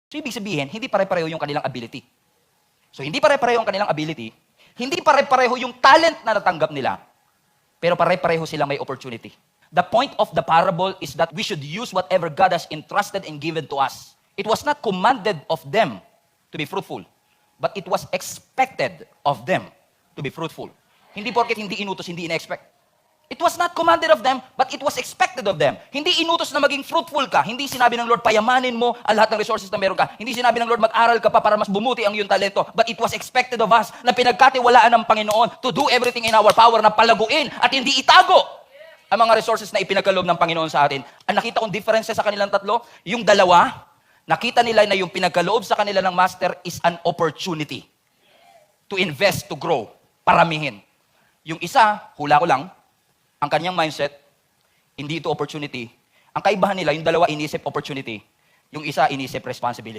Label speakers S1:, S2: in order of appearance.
S1: So, ibig sabihin, hindi pare-pareho yung kanilang ability. So, hindi pare-pareho yung kanilang ability, hindi pare-pareho yung talent na natanggap nila, pero pare-pareho silang may opportunity. The point of the parable is that we should use whatever God has entrusted and given to us. It was not commanded of them to be fruitful, but it was expected of them to be fruitful. Hindi porket hindi inutos, hindi ina-expect. It was not commanded of them, but it was expected of them. Hindi inutos na maging fruitful ka. Hindi sinabi ng Lord, payamanin mo ang lahat ng resources na meron ka. Hindi sinabi ng Lord, mag-aral ka pa para mas bumuti ang iyong talento. But it was expected of us na pinagkatiwalaan ng Panginoon to do everything in our power na palaguin at hindi itago ang mga resources na ipinagkaloob ng Panginoon sa atin. Ang nakita kong difference sa kanilang tatlo, yung dalawa, nakita nila na yung pinagkaloob sa kanila ng master is an opportunity to invest, to grow, paramihin. Yung isa, hula ko lang, ang kanyang mindset, hindi ito opportunity. Ang kaibahan nila, yung dalawa inisip opportunity, yung isa inisip responsibility.